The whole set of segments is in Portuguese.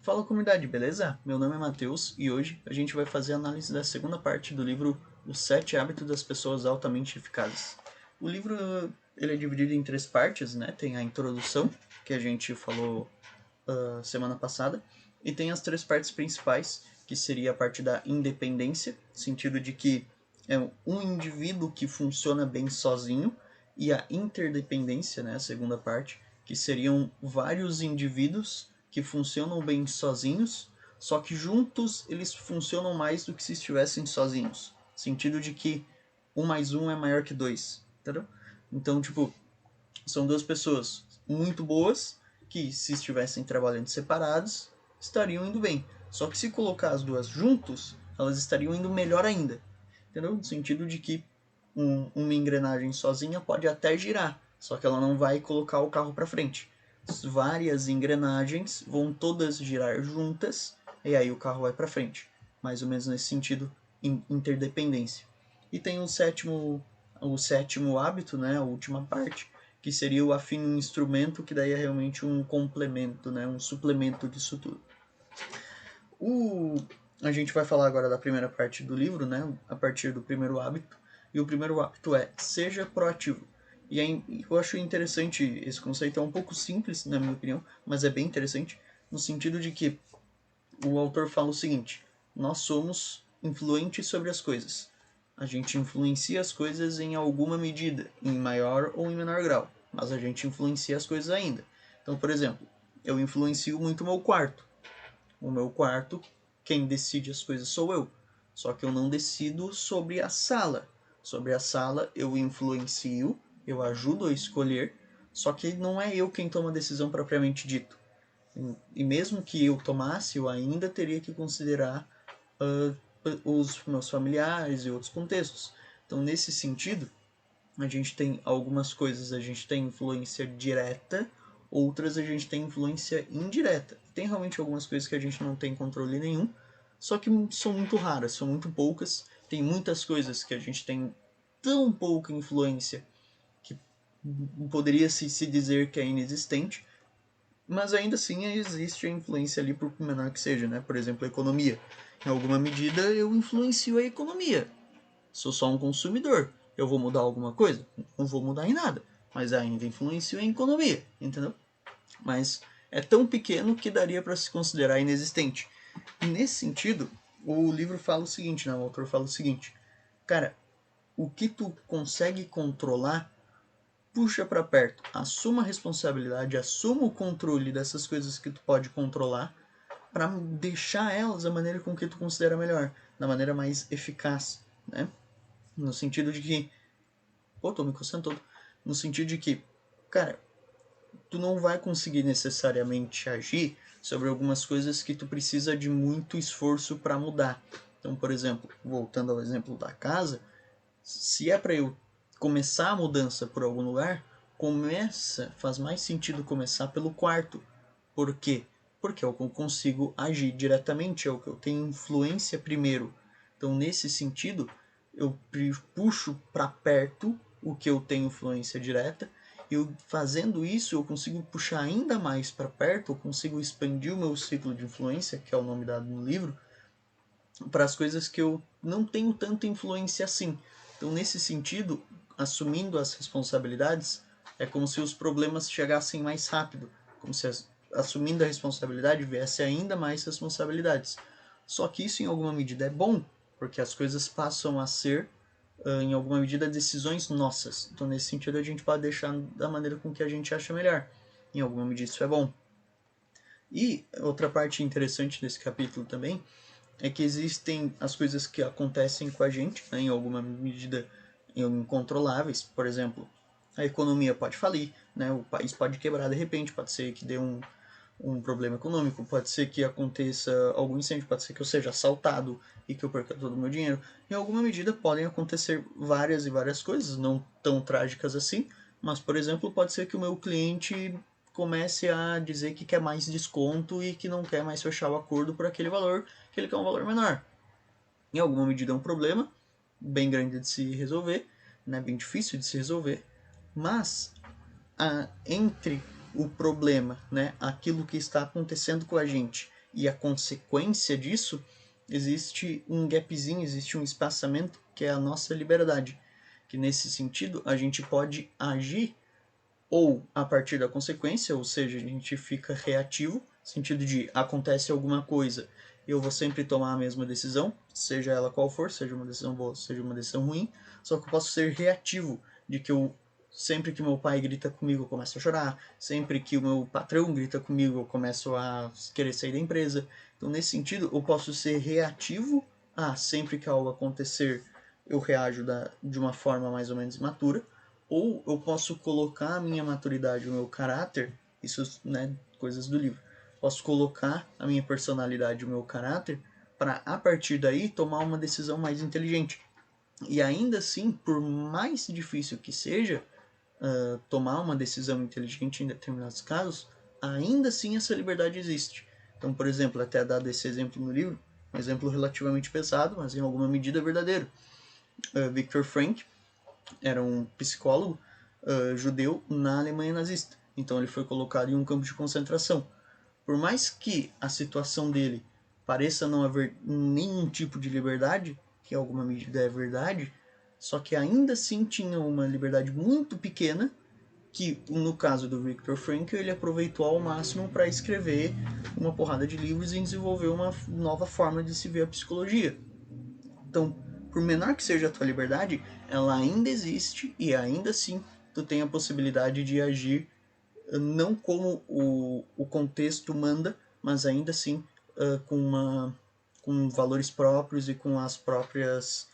Fala comunidade, beleza? Meu nome é Matheus e hoje a gente vai fazer a análise da segunda parte do livro Os 7 Hábitos das Pessoas Altamente Eficazes. O livro ele é dividido em 3 partes, né? Tem a introdução, que a gente falou semana passada, e tem as 3 partes principais, que seria a parte da independência, no sentido de que é um indivíduo que funciona bem sozinho, e a interdependência, né? A segunda parte, que seriam vários indivíduos que funcionam bem sozinhos, só que juntos eles funcionam mais do que se estivessem sozinhos. No sentido de que 1 mais 1 é maior que 2, entendeu? Então, tipo, são duas pessoas muito boas que, se estivessem trabalhando separados, estariam indo bem. Só que se colocar as duas juntos, elas estariam indo melhor ainda. Entendeu? No sentido de que uma engrenagem sozinha pode até girar, só que ela não vai colocar o carro para frente. Várias engrenagens vão todas girar juntas e aí o carro vai para frente. Mais ou menos nesse sentido, interdependência. E tem o sétimo hábito, né, a última parte, que seria o afine um instrumento, que daí é realmente um complemento, né, um suplemento disso tudo. A gente vai falar agora da primeira parte do livro, né, a partir do primeiro hábito, e o primeiro hábito é seja proativo. E eu acho interessante esse conceito, é um pouco simples, na minha opinião, mas é bem interessante, no sentido de que o autor fala o seguinte: nós somos influentes sobre as coisas. A gente influencia as coisas em alguma medida, em maior ou em menor grau, mas a gente influencia as coisas ainda. Então, por exemplo, eu influencio muito o meu quarto. O meu quarto, quem decide as coisas sou eu. Só que eu não decido sobre a sala. Sobre a sala eu influencio, eu ajudo a escolher, só que não é eu quem toma a decisão propriamente dito. E mesmo que eu tomasse, eu ainda teria que considerar uh, os meus familiares e outros contextos. Então, nesse sentido, a gente tem algumas coisas, a gente tem influência direta, outras a gente tem influência indireta. Tem realmente algumas coisas que a gente não tem controle nenhum, só que são muito raras, são muito poucas. Tem muitas coisas que a gente tem tão pouca influência que poderia se dizer que é inexistente, mas ainda assim existe a influência ali, por menor que seja, né? Por exemplo, a economia. Em alguma medida eu influencio a economia. Sou só um consumidor. Eu vou mudar alguma coisa? Não vou mudar em nada. Mas ainda influencio a economia, entendeu? Mas é tão pequeno que daria para se considerar inexistente. E nesse sentido, o livro fala o seguinte, né? O autor fala o seguinte: cara, o que tu consegue controlar, puxa para perto, assuma a responsabilidade, assuma o controle dessas coisas que tu pode controlar para deixar elas da maneira com que tu considera melhor, da maneira mais eficaz, né? No sentido de que, pô, tô me coçando todo, no sentido de que, cara, tu não vai conseguir necessariamente agir sobre algumas coisas que tu precisa de muito esforço para mudar. Então, por exemplo, voltando ao exemplo da casa, se é para eu começar a mudança por algum lugar, faz mais sentido começar pelo quarto. Por quê? Porque é o que eu consigo agir diretamente, é o que eu tenho influência primeiro. Então, nesse sentido, eu puxo para perto o que eu tenho influência direta, e eu, fazendo isso, eu consigo puxar ainda mais para perto, eu consigo expandir o meu ciclo de influência, que é o nome dado no livro, para as coisas que eu não tenho tanta influência assim. Então, nesse sentido, assumindo as responsabilidades, é como se os problemas chegassem mais rápido, como se assumindo a responsabilidade viesse ainda mais responsabilidades. Só que isso, em alguma medida, é bom, porque as coisas passam a ser, em alguma medida, decisões nossas. Então, nesse sentido, a gente pode deixar da maneira com que a gente acha melhor. Em alguma medida, isso é bom. E outra parte interessante desse capítulo também é que existem as coisas que acontecem com a gente, né, em alguma medida incontroláveis. Por exemplo, a economia pode falir, né, o país pode quebrar de repente, pode ser que dê um problema econômico, pode ser que aconteça algum incêndio, pode ser que eu seja assaltado e que eu perca todo o meu dinheiro. Em alguma medida podem acontecer várias e várias coisas, não tão trágicas assim, mas, por exemplo, pode ser que o meu cliente comece a dizer que quer mais desconto e que não quer mais fechar o acordo por aquele valor, que ele quer um valor menor. Em alguma medida é um problema bem grande de se resolver, né, bem difícil de se resolver, mas entre o problema, né, aquilo que está acontecendo com a gente e a consequência disso, existe um gapzinho, existe um espaçamento que é a nossa liberdade. Que nesse sentido a gente pode agir ou a partir da consequência, ou seja, a gente fica reativo, no sentido de acontece alguma coisa, eu vou sempre tomar a mesma decisão, seja ela qual for, seja uma decisão boa, seja uma decisão ruim, só que eu posso ser reativo, de que eu sempre que meu pai grita comigo eu começo a chorar, sempre que o meu patrão grita comigo eu começo a querer sair da empresa. Então nesse sentido eu posso ser reativo a sempre que algo acontecer eu reajo de uma forma mais ou menos imatura, ou eu posso colocar a minha maturidade, o meu caráter, isso, né, coisas do livro, posso colocar a minha personalidade, o meu caráter, para a partir daí tomar uma decisão mais inteligente. E ainda assim, por mais difícil que seja tomar uma decisão inteligente em determinados casos, ainda assim essa liberdade existe. Então, por exemplo, até dado esse exemplo no livro, um exemplo relativamente pesado, mas em alguma medida verdadeiro. Viktor Frankl era um psicólogo judeu na Alemanha nazista. Então ele foi colocado em um campo de concentração. Por mais que a situação dele pareça não haver nenhum tipo de liberdade, que em alguma medida é verdade, só que ainda assim tinha uma liberdade muito pequena, que no caso do Viktor Frankl ele aproveitou ao máximo para escrever uma porrada de livros e desenvolver uma nova forma de se ver a psicologia. Então, por menor que seja a tua liberdade, ela ainda existe e ainda assim tu tem a possibilidade de agir não como o contexto manda, mas ainda assim com valores próprios e com as próprias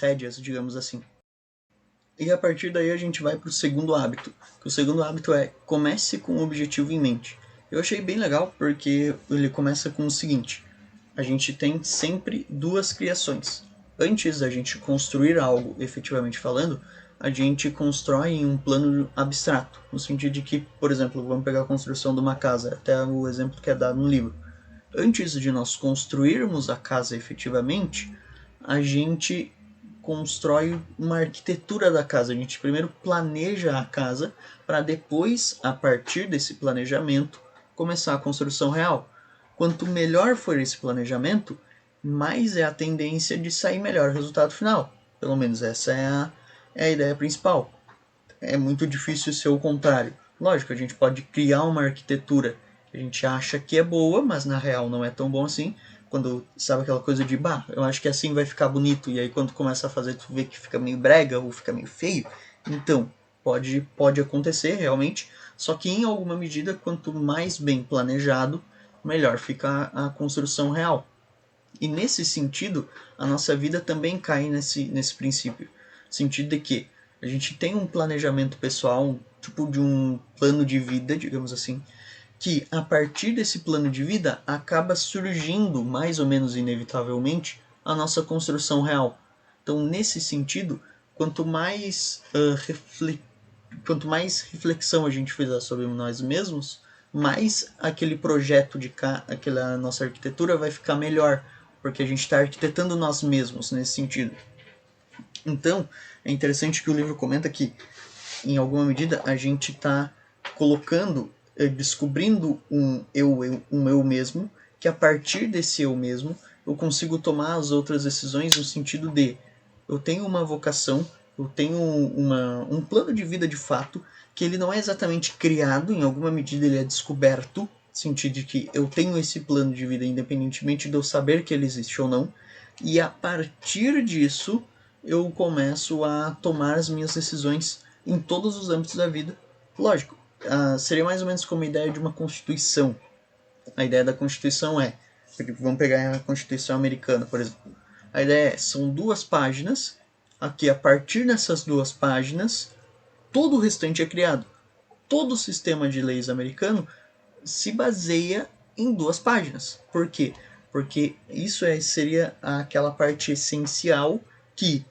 rédeas, digamos assim. E a partir daí a gente vai para o segundo hábito, que o segundo hábito é comece com o objetivo em mente. Eu achei bem legal porque ele começa com o seguinte: a gente tem sempre duas criações. Antes da gente construir algo, efetivamente falando, a gente constrói em um plano abstrato, no sentido de que, por exemplo, vamos pegar a construção de uma casa, até o exemplo que é dado no livro. Antes de nós construirmos a casa efetivamente, a gente constrói uma arquitetura da casa. A gente primeiro planeja a casa para depois, a partir desse planejamento, começar a construção real. Quanto melhor for esse planejamento, mais é a tendência de sair melhor o resultado final. Pelo menos essa é a ideia principal. É muito difícil ser o contrário. Lógico, a gente pode criar uma arquitetura que a gente acha que é boa, mas na real não é tão bom assim. Quando sabe aquela coisa de, bah, eu acho que assim vai ficar bonito, e aí quando começa a fazer tu vê que fica meio brega ou fica meio feio. Então, pode acontecer realmente, só que em alguma medida, quanto mais bem planejado, melhor fica a construção real. E nesse sentido, a nossa vida também cai nesse princípio. No sentido de que a gente tem um planejamento pessoal, um tipo de um plano de vida, digamos assim, que a partir desse plano de vida acaba surgindo, mais ou menos inevitavelmente, a nossa construção real. Então, nesse sentido, quanto mais, quanto mais reflexão a gente fizer sobre nós mesmos, mais aquele projeto aquela nossa arquitetura vai ficar melhor, porque a gente está arquitetando nós mesmos nesse sentido. Então, é interessante que o livro comenta que, em alguma medida, a gente está colocando, descobrindo um eu mesmo, que a partir desse eu mesmo, eu consigo tomar as outras decisões no sentido de eu tenho uma vocação, eu tenho um plano de vida de fato, que ele não é exatamente criado, em alguma medida ele é descoberto, no sentido de que eu tenho esse plano de vida independentemente de eu saber que ele existe ou não, e a partir disso eu começo a tomar as minhas decisões em todos os âmbitos da vida. Lógico, seria mais ou menos como a ideia de uma constituição. A ideia da constituição é, vamos pegar a Constituição americana, por exemplo. A ideia é, são duas páginas, aqui a partir dessas duas páginas, todo o restante é criado. Todo o sistema de leis americano se baseia em duas páginas. Por quê? Porque isso seria aquela parte essencial que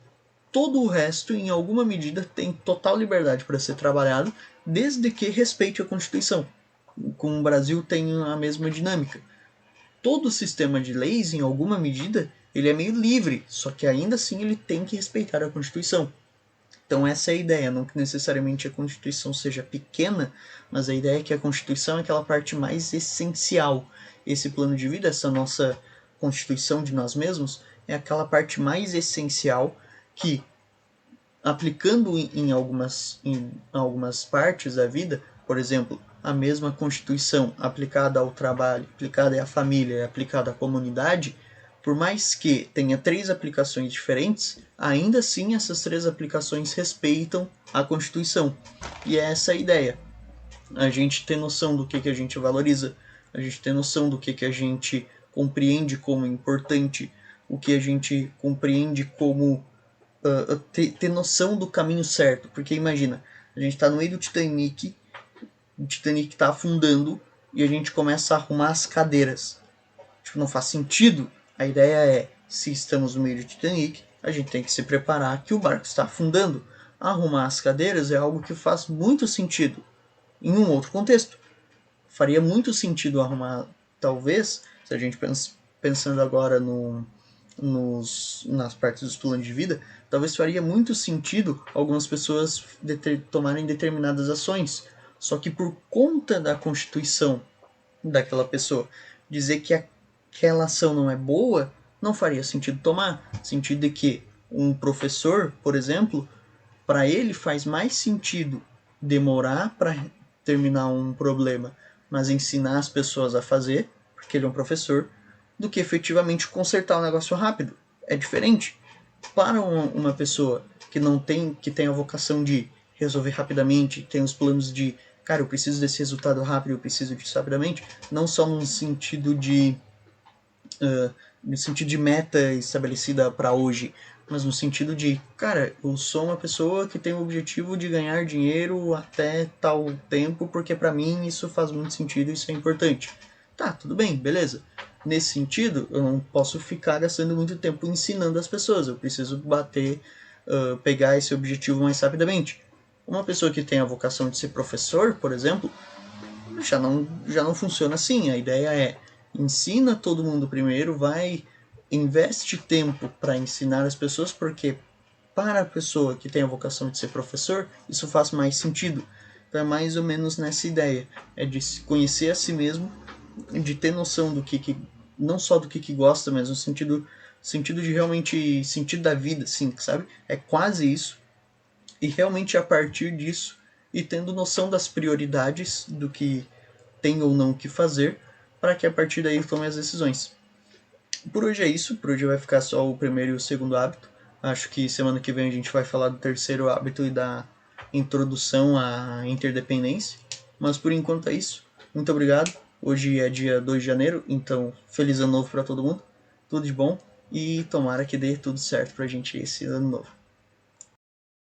todo o resto, em alguma medida, tem total liberdade para ser trabalhado, desde que respeite a Constituição. Com o Brasil tem a mesma dinâmica. Todo o sistema de leis, em alguma medida, ele é meio livre, só que ainda assim ele tem que respeitar a Constituição. Então essa é a ideia, não que necessariamente a Constituição seja pequena, mas a ideia é que a Constituição é aquela parte mais essencial. Esse plano de vida, essa nossa Constituição de nós mesmos, é aquela parte mais essencial que, aplicando em algumas partes da vida, por exemplo, a mesma Constituição aplicada ao trabalho, aplicada à família, aplicada à comunidade, por mais que tenha 3 aplicações diferentes, ainda assim essas 3 aplicações respeitam a Constituição. E é essa a ideia. A gente ter noção do que a gente valoriza, a gente ter noção do que a gente compreende como importante, o que a gente compreende como ter noção do caminho certo. Porque imagina, a gente está no meio do Titanic, o Titanic está afundando e a gente começa a arrumar as cadeiras. Tipo, não faz sentido. A ideia é, se estamos no meio do Titanic, a gente tem que se preparar que o barco está afundando. Arrumar as cadeiras é algo que faz muito sentido. Em um outro contexto, faria muito sentido arrumar, talvez, se a gente pensando agora nas partes dos planos de vida, talvez faria muito sentido algumas pessoas tomarem determinadas ações. Só que por conta da constituição daquela pessoa dizer que aquela ação não é boa, não faria sentido tomar. Sentido de que um professor, por exemplo, para ele faz mais sentido demorar para terminar um problema, mas ensinar as pessoas a fazer, porque ele é um professor, do que efetivamente consertar o negócio rápido. É diferente. Para uma pessoa que não tem, que tem a vocação de resolver rapidamente, tem os planos de, cara, eu preciso desse resultado rápido, eu preciso disso rapidamente, não só no sentido de meta estabelecida para hoje, mas no sentido de, cara, eu sou uma pessoa que tem o objetivo de ganhar dinheiro até tal tempo, porque para mim isso faz muito sentido, isso é importante. Tá, tudo bem, beleza. Nesse sentido, eu não posso ficar gastando muito tempo ensinando as pessoas, eu preciso pegar esse objetivo mais rapidamente. Uma pessoa que tem a vocação de ser professor, por exemplo, já não funciona assim. A ideia é, ensina todo mundo primeiro, investe tempo para ensinar as pessoas, porque para a pessoa que tem a vocação de ser professor, isso faz mais sentido. Então é mais ou menos nessa ideia, é de se conhecer a si mesmo, de ter noção do que não só do que gosta, mas no sentido de realmente sentido da vida, sim, sabe? É quase isso. E realmente a partir disso e tendo noção das prioridades do que tem ou não o que fazer, para que a partir daí tome as decisões. Por hoje é isso, por hoje vai ficar só o primeiro e o segundo hábito. Acho que semana que vem a gente vai falar do terceiro hábito e da introdução à interdependência. Mas por enquanto é isso. Muito obrigado. Hoje é dia 2 de janeiro, então feliz ano novo para todo mundo. Tudo de bom e tomara que dê tudo certo pra gente esse ano novo.